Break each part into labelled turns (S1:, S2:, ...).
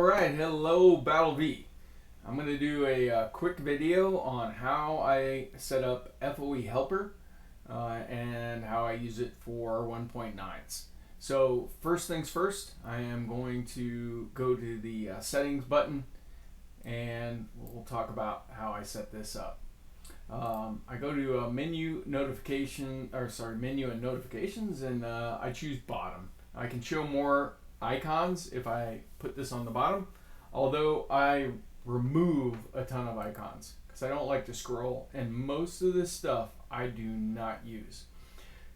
S1: Alright, hello Battle V. I'm going to do a quick video on how I set up FOE Helper and how I use it for 1.9s. So first things first, I am going to go to the settings button and we'll talk about how I set this up. I go to menu and notifications, and I choose bottom. I can show more icons if I put this on the bottom, although I remove a ton of icons because I don't like to scroll, and most of this stuff I do not use.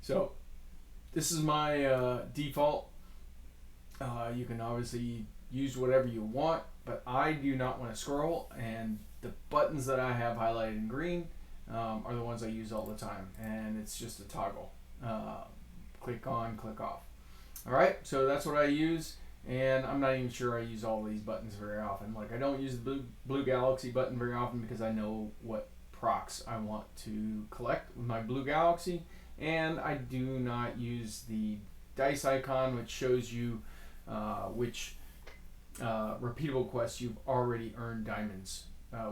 S1: So this is my default. You can obviously use whatever you want, but I do not want to scroll, and the buttons that I have highlighted in green are the ones I use all the time, and it's just a toggle. Click on, click off. Alright, so that's what I use, and I'm not even sure I use all these buttons very often. Like, I don't use the Blue Galaxy button very often because I know what procs I want to collect with my Blue Galaxy, and I do not use the dice icon, which shows you which repeatable quests you've already earned diamonds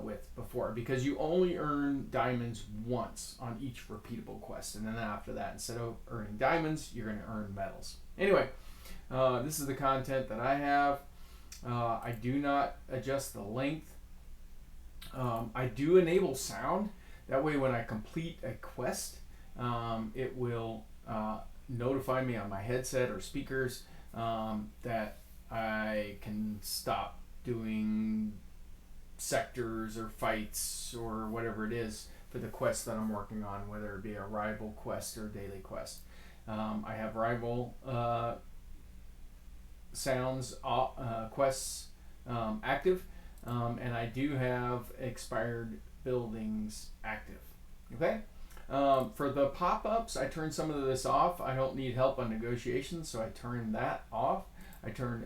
S1: with before, because you only earn diamonds once on each repeatable quest, and then after that, instead of earning diamonds, you're going to earn medals. Anyway, this is the content that I have. I do not adjust the length. I do enable sound. That way when I complete a quest, it will notify me on my headset or speakers that I can stop doing sectors or fights or whatever it is for the quest that I'm working on, whether it be a rival quest or daily quest. I have rival sounds quests active, and I do have expired buildings active. Okay. For the pop-ups, I turn some of this off. I don't need help on negotiations, so I turn that off. I turn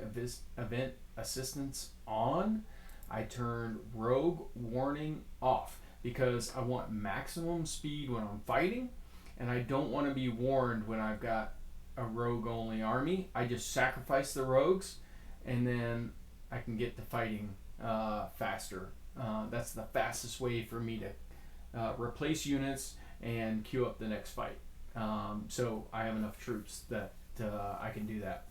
S1: event assistance on. I turn rogue warning off because I want maximum speed when I'm fighting, and I don't want to be warned when I've got a rogue only army. I just sacrifice the rogues, and then I can get to fighting faster. That's the fastest way for me to replace units and queue up the next fight. So I have enough troops that I can do that.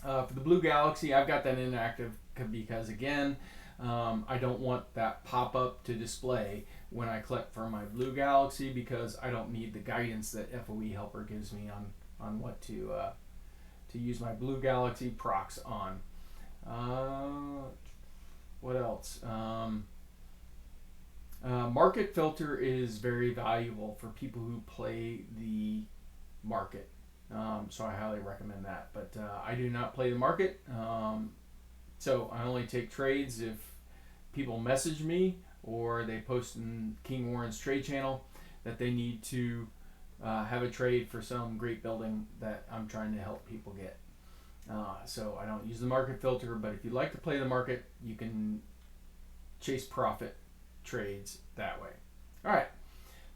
S1: For the Blue Galaxy, I've got that inactive because, again, I don't want that pop-up to display when I collect for my Blue Galaxy, because I don't need the guidance that FOE Helper gives me on what to use my Blue Galaxy procs on. What else? Market filter is very valuable for people who play the market. So I highly recommend that. But I do not play the market. So I only take trades if people message me or they post in King Warren's trade channel that they need to have a trade for some great building that I'm trying to help people get. So I don't use the market filter, but if you like to play the market, you can chase profit trades that way. All right,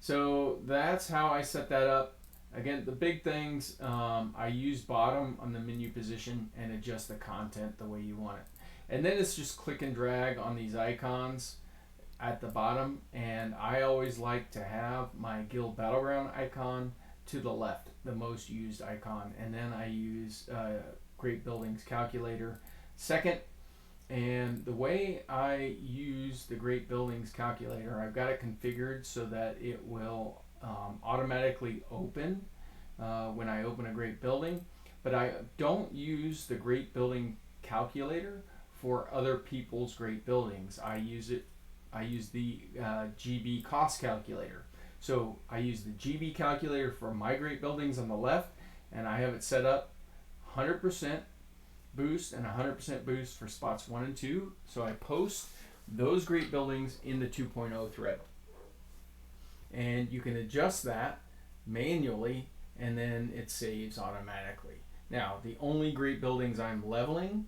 S1: so that's how I set that up. Again, the big things, I use bottom on the menu position and adjust the content the way you want it. And then it's just click and drag on these icons at the bottom, and I always like to have my Guild Battleground icon to the left, the most used icon, and then I use Great Buildings Calculator second. And the way I use the Great Buildings Calculator, I've got it configured so that it will automatically open when I open a great building, but I don't use the Great Building Calculator for other people's great buildings. I use the GB cost calculator. So I use the GB calculator for my great buildings on the left, and I have it set up 100% boost and 100% boost for spots 1 and 2. So I post those great buildings in the 2.0 thread. And you can adjust that manually, and then it saves automatically. Now, the only great buildings I'm leveling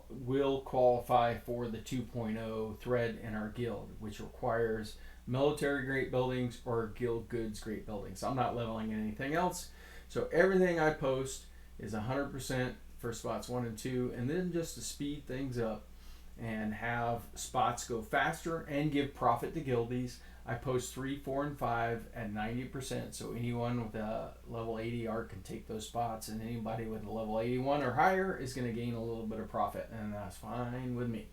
S1: will qualify for the 2.0 thread in our guild, which requires military great buildings or guild goods great buildings. I'm not leveling anything else. So everything I post is 100% for spots 1 and 2, and then just to speed things up and have spots go faster and give profit to guildies, I post 3, 4, and 5 at 90%, so anyone with a level 80 art can take those spots, and anybody with a level 81 or higher is going to gain a little bit of profit, and that's fine with me.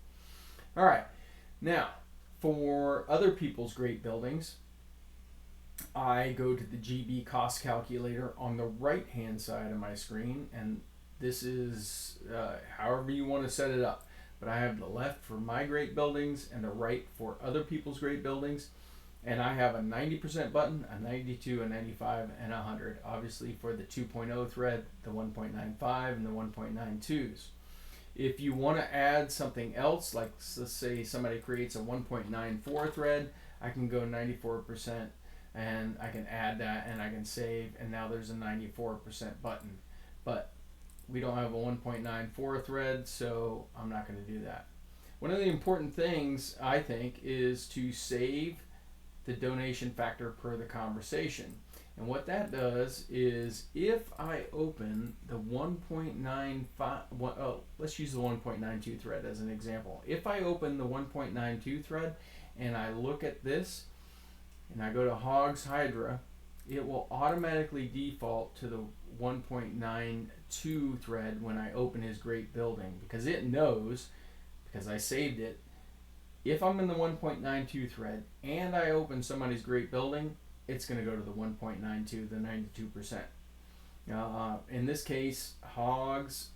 S1: All right, now for other people's great buildings, I go to the GB cost calculator on the right hand side of my screen, and this is however you want to set it up. But I have the left for my great buildings and the right for other people's great buildings. And I have a 90% button, a 92, a 95, and a 100. Obviously for the 2.0 thread, the 1.95, and the 1.92s. If you want to add something else, like let's say somebody creates a 1.94 thread, I can go 94% and I can add that and I can save, and now there's a 94% button. But we don't have a 1.94 thread, so I'm not going to do that. One of the important things, I think, is to save the donation factor per the conversation. And what that does is if I open the 1.95, let's use the 1.92 thread as an example. If I open the 1.92 thread and I look at this and I go to Hogs Hydra, it will automatically default to the 1.92 thread when I open his great building, because it knows, because I saved it, if I'm in the 1.92 thread and I open somebody's great building, it's going to go to the 1.92, the 92%. In this case, Hogs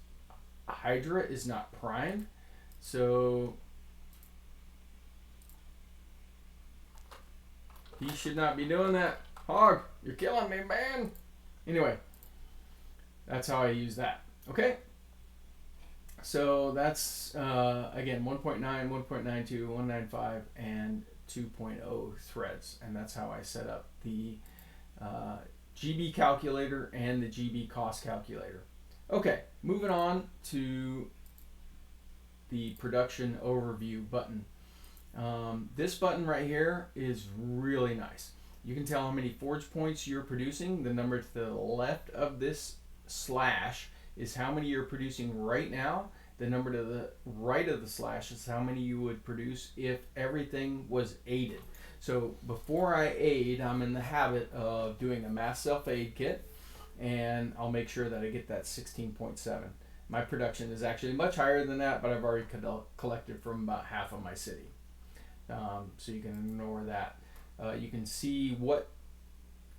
S1: Hydra is not primed, so he should not be doing that. Hog, you're killing me, man. Anyway, that's how I use that. Okay? So that's, again, 1.9, 1.92, 1.95, and 2.0 threads. And that's how I set up the GB calculator and the GB cost calculator. Okay, moving on to the production overview button. This button right here is really nice. You can tell how many forge points you're producing. The number to the left of this slash is how many you're producing right now. The number to the right of the slash is how many you would produce if everything was aided. So before I aid, I'm in the habit of doing a mass self-aid kit, and I'll make sure that I get that 16.7. My production is actually much higher than that, but I've already collected from about half of my city. So you can ignore that. You can see what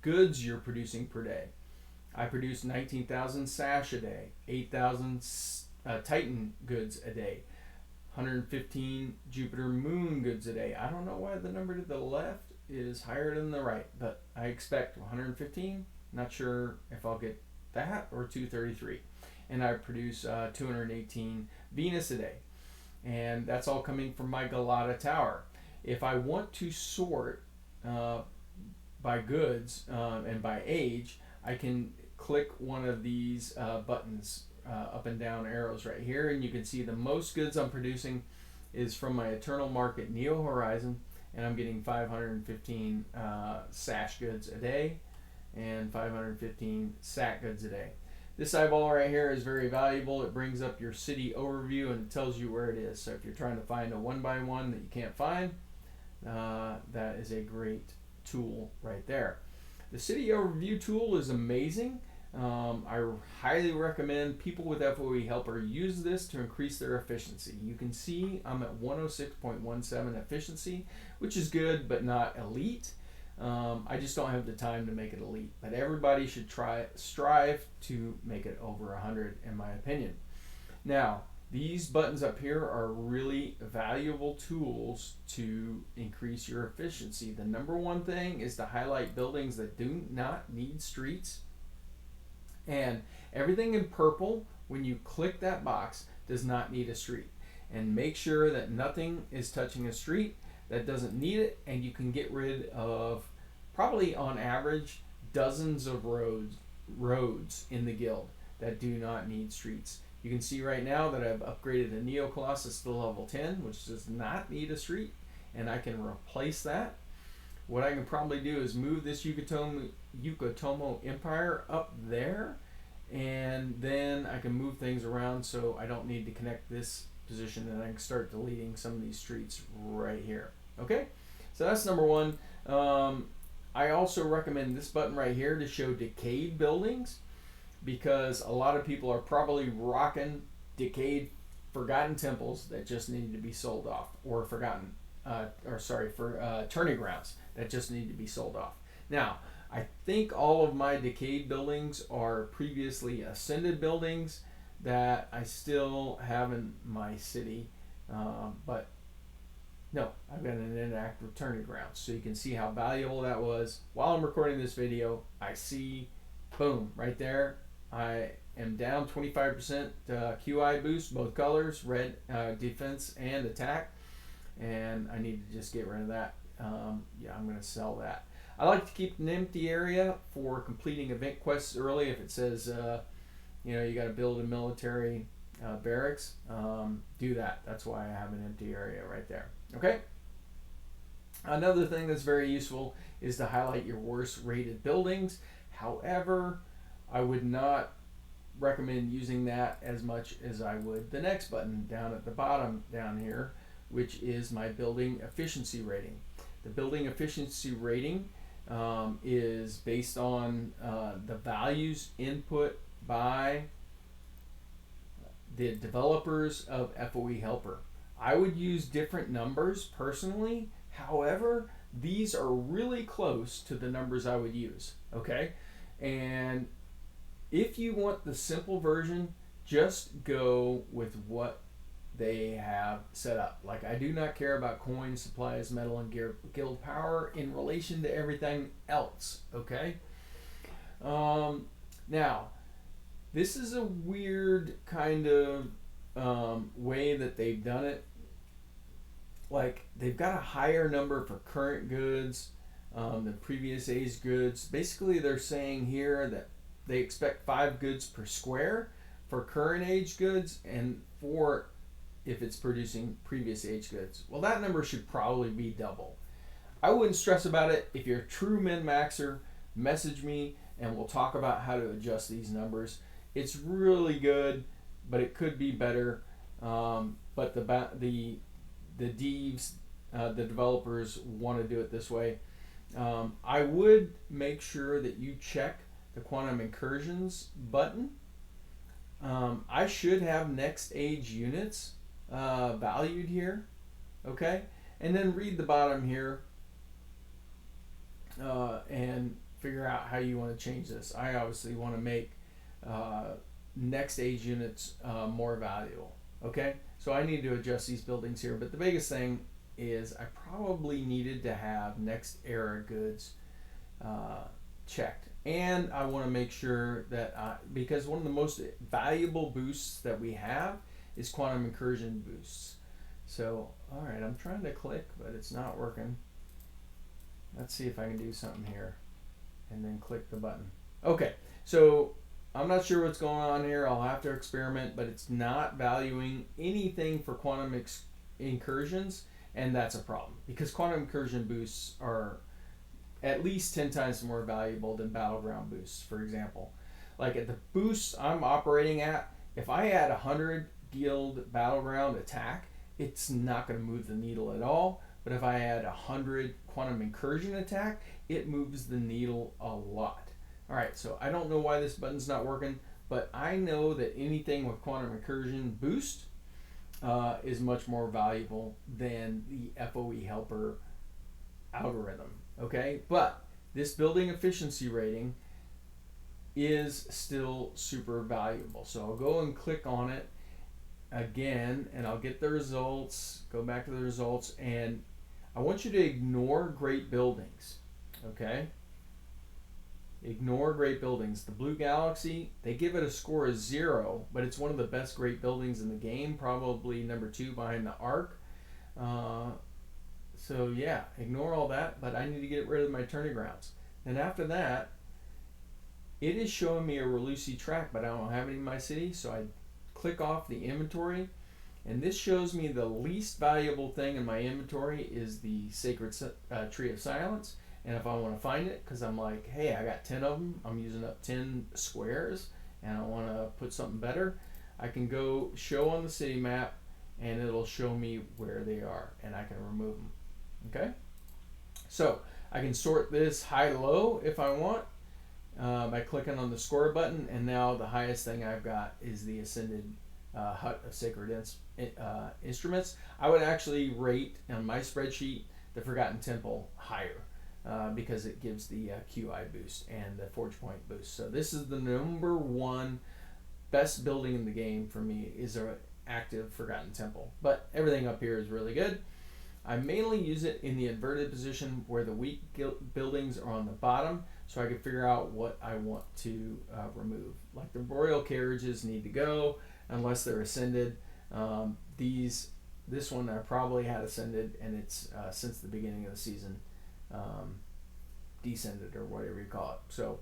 S1: goods you're producing per day. I produce 19,000 sash a day, 8,000 Titan goods a day, 115 Jupiter Moon goods a day. I don't know why the number to the left is higher than the right, but I expect 115. Not sure if I'll get that or 233. And I produce 218 Venus a day. And that's all coming from my Galata Tower. If I want to sort by goods and by age, I can click one of these buttons, up and down arrows right here, and you can see the most goods I'm producing is from my Eternal Market Neo Horizon, and I'm getting 515 sash goods a day and 515 sack goods a day. This eyeball right here is very valuable. It brings up your city overview and it tells you where it is. So if you're trying to find a one-by-one that you can't find, that is a great tool right there. The city overview tool is amazing. I highly recommend people with FOE Helper use this to increase their efficiency. You can see I'm at 106.17 efficiency, which is good but not elite. I just don't have the time to make it elite, but everybody should strive to make it over 100 in my opinion. Now, these buttons up here are really valuable tools to increase your efficiency. The number one thing is to highlight buildings that do not need streets. And everything in purple, when you click that box, does not need a street. And make sure that nothing is touching a street that doesn't need it, and you can get rid of, probably on average, dozens of roads in the guild that do not need streets. You can see right now that I've upgraded a Neo Colossus to level 10, which does not need a street, and I can replace that. What I can probably do is move this Yucatomo Empire up there, and then I can move things around so I don't need to connect this position, and I can start deleting some of these streets right here. Okay, so that's number one. I also recommend this button right here to show decayed buildings, because a lot of people are probably rocking decayed, forgotten temples that just need to be sold off, or tourney grounds that just need to be sold off. Now, I think all of my decayed buildings are previously ascended buildings that I still have in my city, but no, I've got an inactive tourney grounds. So you can see how valuable that was. While I'm recording this video, I see, boom, right there, I am down 25% QI boost, both colors, red defense and attack, and I need to just get rid of that. Yeah, I'm going to sell that. I like to keep an empty area for completing event quests early. If it says, you got to build a military barracks, do that. That's why I have an empty area right there. Okay. Another thing that's very useful is to highlight your worst rated buildings. However, I would not recommend using that as much as I would the next button down at the bottom down here, which is my building efficiency rating. The building efficiency rating is based on the values input by the developers of FOE Helper. I would use different numbers personally. However, these are really close to the numbers I would use. Okay, and if you want the simple version, just go with what they have set up. Like, I do not care about coins, supplies, metal, and guild power in relation to everything else. Okay. Now, this is a weird kind of way that they've done it. Like, they've got a higher number for current goods than previous age goods. Basically, they're saying here that they expect 5 goods per square for current age goods, and 4 if it's producing previous age goods. Well, that number should probably be double. I wouldn't stress about it. If you're a true min-maxer, message me and we'll talk about how to adjust these numbers. It's really good, but it could be better. But the devs, the developers want to do it this way. I would make sure that you check the quantum incursions button. I should have next age units valued here, okay? And then read the bottom here and figure out how you want to change this. I obviously want to make next age units more valuable, okay? So I need to adjust these buildings here, but the biggest thing is I probably needed to have next era goods checked. And I want to make sure that, because one of the most valuable boosts that we have is quantum incursion boosts. So, all right, I'm trying to click, but it's not working. Let's see if I can do something here. And then click the button. Okay, so I'm not sure what's going on here. I'll have to experiment, but it's not valuing anything for quantum incursions, and that's a problem because quantum incursion boosts are at least 10 times more valuable than battleground boosts, for example. Like at the boosts I'm operating at, if I add 100 guild battleground attack, it's not going to move the needle at all. But if I add 100 quantum incursion attack, it moves the needle a lot. All right, so I don't know why this button's not working, but I know that anything with quantum incursion boost is much more valuable than the FOE helper algorithm. Okay, but this building efficiency rating is still super valuable. So I'll go and click on it again and I'll get the results, go back to the results, and I want you to ignore great buildings. Okay, ignore great buildings. The Blue Galaxy, they give it a score of 0, but it's one of the best great buildings in the game, probably number 2 behind the Ark. So yeah, ignore all that, but I need to get rid of my tourney grounds. And after that, it is showing me a Reluci track, but I don't have any in my city, so I click off the inventory, and this shows me the least valuable thing in my inventory is the Sacred Tree of Silence. And if I want to find it, because I'm like, hey, I got 10 of them, I'm using up 10 squares, and I want to put something better, I can go show on the city map, and it'll show me where they are, and I can remove them. Okay? So I can sort this high to low if I want by clicking on the score button, and now the highest thing I've got is the Ascended Hut of Sacred Instruments. I would actually rate on my spreadsheet the Forgotten Temple higher because it gives the QI boost and the Forge Point boost. So this is the number one best building in the game for me, is a active Forgotten Temple. But everything up here is really good. I mainly use it in the inverted position where the weak buildings are on the bottom, so I can figure out what I want to remove. Like the royal carriages need to go unless they're ascended. This one I probably had ascended, and it's since the beginning of the season descended, or whatever you call it. So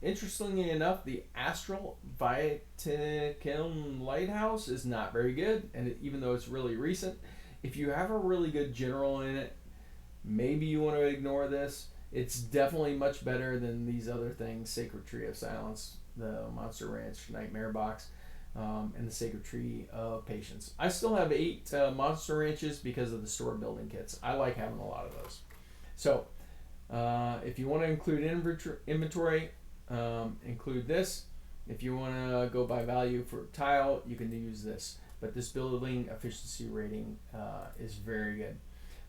S1: interestingly enough, the Astral Vatican Lighthouse is not very good, and even though it's really recent, if you have a really good general in it, maybe you want to ignore this. It's definitely much better than these other things: Sacred Tree of Silence, the Monster Ranch Nightmare Box, and the Sacred Tree of Patience. I still have 8 Monster Ranches because of the store building kits. I like having a lot of those. So if you want to include inventory, include this. If you want to go by value for tile, you can use this. But this building efficiency rating is very good.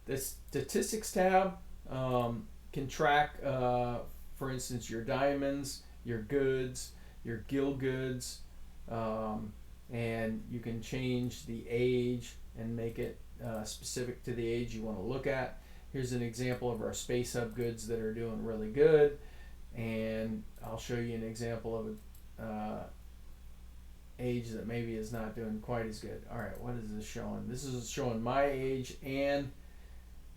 S1: The statistics tab can track, for instance, your diamonds, your goods, your guild goods, and you can change the age and make it specific to the age you want to look at. Here's an example of our Space Hub goods that are doing really good, and I'll show you an example of a age that maybe is not doing quite as good. All right, what is this showing? This is showing my age, and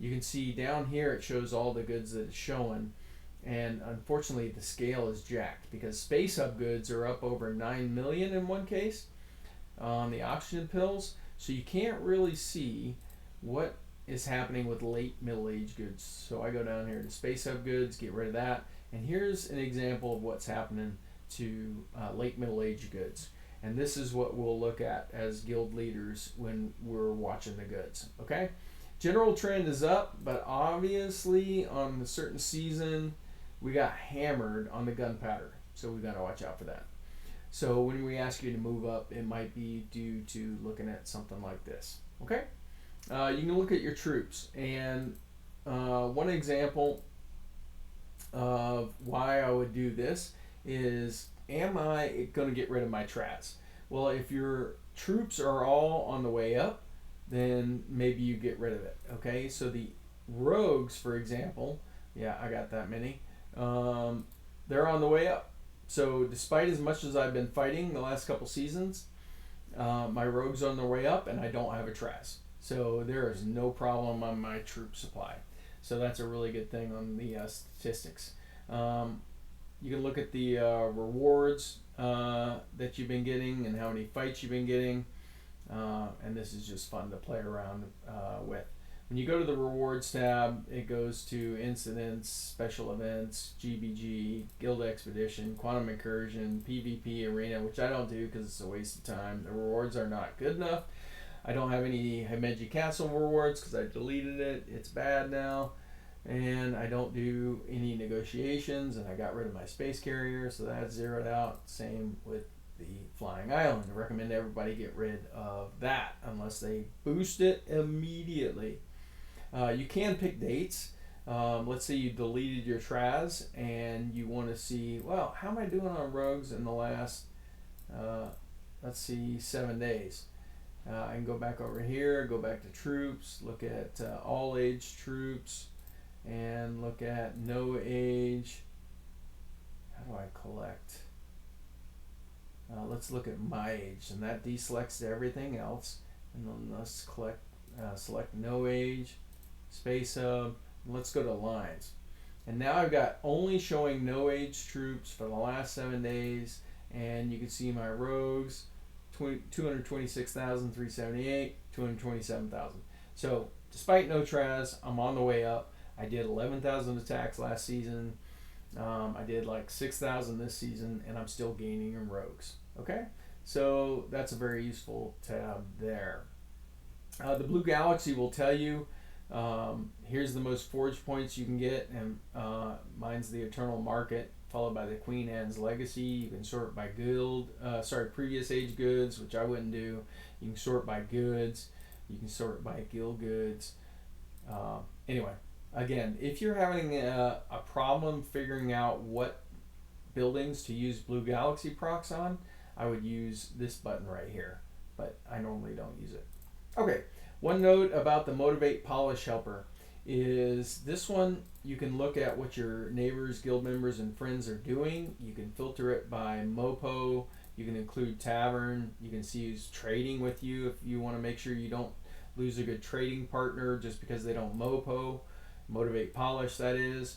S1: you can see down here it shows all the goods that it's showing, and unfortunately the scale is jacked because Space Hub goods are up over 9 million in one case on the oxygen pills, so you can't really see what is happening with late middle age goods. So I go down here to Space Hub goods, get rid of that, and here's an example of what's happening to late middle age goods. And this is what we'll look at as guild leaders when we're watching the goods. Okay, general trend is up, but obviously on a certain season we got hammered on the gunpowder, so we got to watch out for that. So when we ask you to move up, it might be due to looking at something like this. Okay, you can look at your troops, and one example of why I would do this is, am I going to get rid of my Traz? Well, if your troops are all on the way up, then maybe you get rid of it. Okay, so the rogues, for example, yeah, I got that many. They're on the way up. So despite as much as I've been fighting the last couple seasons, my rogues are on their way up, and I don't have a Traz. So there is no problem on my troop supply. So that's a really good thing on the statistics. You can look at the rewards that you've been getting and how many fights you've been getting, and this is just fun to play around with. When you go to the rewards tab, it goes to incidents, special events, GBG, guild expedition, quantum incursion, PvP arena, which I don't do because it's a waste of time. The rewards are not good enough. I don't have any Himeji Castle rewards because I deleted it. It's bad now. And I don't do any negotiations, and I got rid of my space carrier, so that's zeroed out. Same with the Flying Island. I recommend everybody get rid of that unless they boost it immediately. You can pick dates. Let's say you deleted your Traz and you want to see, well, how am I doing on rogues in the last, let's see, 7 days. I can go back over here, go back to troops, look at all age troops, and look at no age. How do I collect? Let's look at my age, and that deselects everything else. And then let's select no age, Space Hub, and let's go to lines. And now I've got only showing no age troops for the last 7 days, and you can see my rogues, 226,378, 227,000. So despite no Traz, I'm on the way up. I did 11,000 attacks last season, I did like 6,000 this season, and I'm still gaining in rogues. Okay, so that's a very useful tab there. The Blue Galaxy will tell you here's the most forge points you can get, and mine's the Eternal Market, followed by the Queen Anne's Legacy. You can sort by guild, previous age goods, which I wouldn't do. You can sort by goods. You can sort by guild goods. Anyway, again, if you're having a problem figuring out what buildings to use Blue Galaxy procs on, I would use this button right here, but I normally don't use it. Okay, one note about the Motivate Polish Helper is this one, you can look at what your neighbors, guild members, and friends are doing. You can filter it by MOPO. You can include tavern. You can see who's trading with you if you want to make sure you don't lose a good trading partner just because they don't MOPO. Motivate Polish, that is.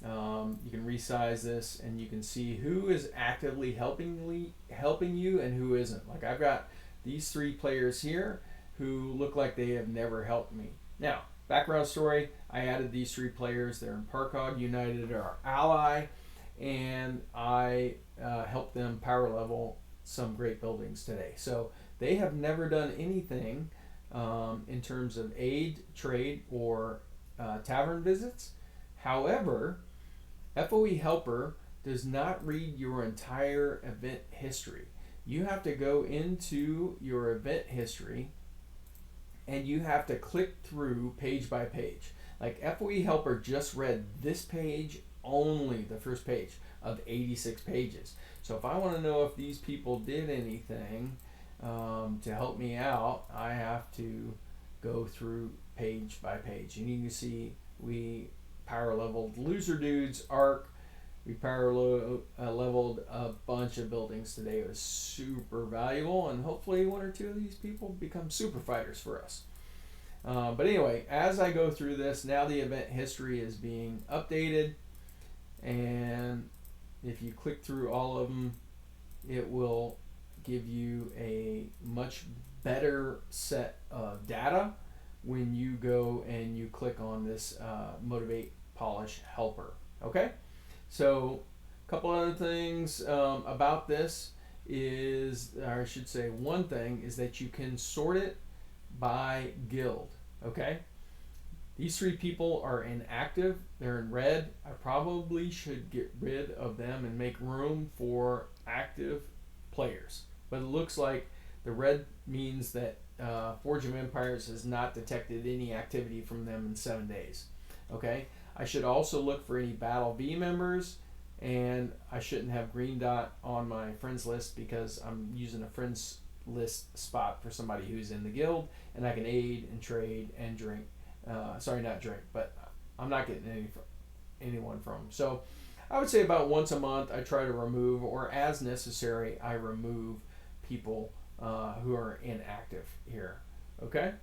S1: You can resize this and you can see who is actively helping you and who isn't. Like I've got these 3 players here who look like they have never helped me. Now, background story, I added these 3 players. They're in Parcog United, our ally, and I helped them power level some great buildings today. So they have never done anything in terms of aid, trade, or tavern visits. However, FOE Helper does not read your entire event history. You have to go into your event history and you have to click through page by page. Like FOE Helper just read this page, only the first page of 86 pages. So if I want to know if these people did anything to help me out, I have to go through page by page. And you can see we power leveled Loser Dudes Arc. We power leveled a bunch of buildings today. It was super valuable, and hopefully 1 or 2 of these people become super fighters for us. But anyway, as I go through this, now the event history is being updated, and if you click through all of them, it will give you a much better set of data when you go and you click on this Motivate Polish Helper. Okay? So a couple other things about this is, or I should say one thing, is that you can sort it by guild. Okay? These 3 people are inactive. They're in red. I probably should get rid of them and make room for active players. But it looks like the red means that Forge of Empires has not detected any activity from them in 7 days. Okay? I should also look for any Battle V members, and I shouldn't have green dot on my friends list because I'm using a friends list spot for somebody who's in the guild, and I can aid and trade and drink. Sorry, not drink, but I'm not getting anyone from them. So I would say about once a month I try to remove, or as necessary, I remove people who are inactive here. Okay?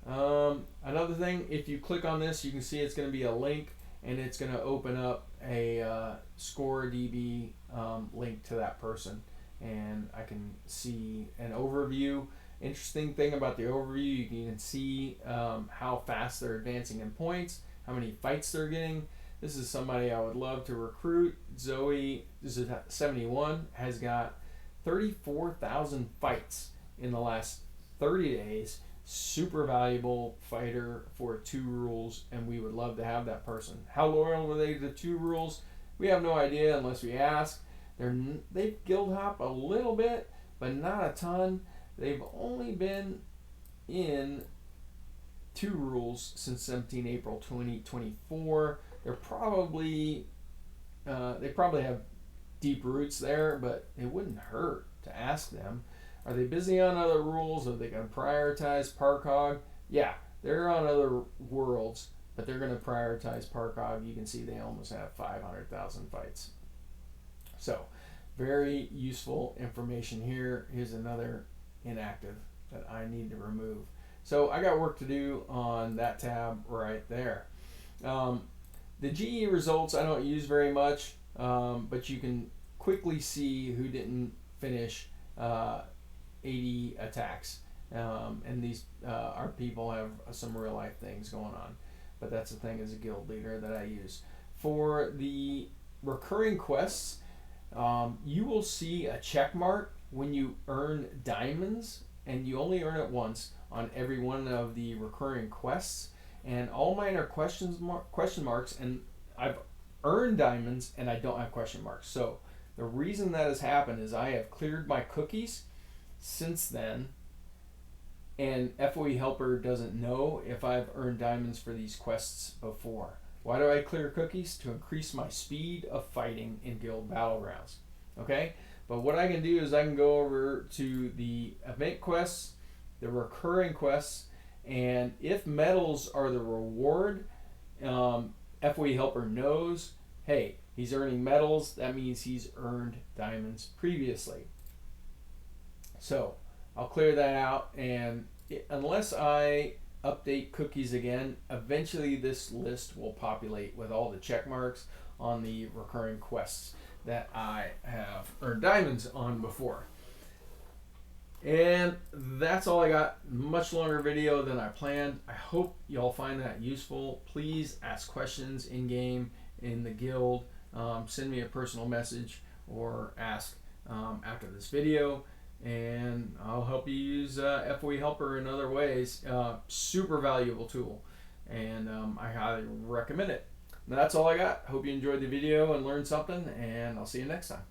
S1: Another thing, if you click on this, you can see it's going to be a link, and it's going to open up a ScoreDB link to that person, and I can see an overview. Interesting thing about the overview, you can see how fast they're advancing in points, how many fights they're getting. This is somebody I would love to recruit. Zoe, this is 71, has got 34,000 fights in the last 30 days. Super valuable fighter for 2 rules, and we would love to have that person. How loyal were they to 2 rules? We have no idea unless we ask. They've guild hop a little bit, but not a ton. They've only been in 2 rules since 17 April 2024. They're probably they probably have deep roots there, but it wouldn't hurt to ask them. Are they busy on other rules? Are they going to prioritize Parcog? Yeah, they're on other worlds, but they're going to prioritize Parcog. You can see they almost have 500,000 fights. So, very useful information here. Here's another inactive that I need to remove. So, I got work to do on that tab right there. The GE results I don't use very much, but you can quickly see who didn't finish 80 attacks, and these our people have some real life things going on, but that's the thing as a guild leader that I use. For the recurring quests, you will see a check mark when you earn diamonds, and you only earn it once on every one of the recurring quests. And all mine are question marks, and I've earned diamonds and I don't have question marks. So the reason that has happened is I have cleared my cookies since then, and FOE Helper doesn't know if I've earned diamonds for these quests before. Why do I clear cookies? To increase my speed of fighting in Guild Battlegrounds. Okay? But what I can do is I can go over to the event quests, the recurring quests, and if medals are the reward, FOE Helper knows, hey, he's earning medals. That means he's earned diamonds previously. So I'll clear that out, and unless I update cookies again, eventually this list will populate with all the check marks on the recurring quests that I have earned diamonds on before. And that's all I got. Much longer video than I planned. I hope y'all find that useful. Please ask questions in game, in the guild. Send me a personal message or ask after this video, and I'll help you use FOE Helper in other ways. Super valuable tool, and I highly recommend it. And that's all I got. Hope you enjoyed the video and learned something, and I'll see you next time.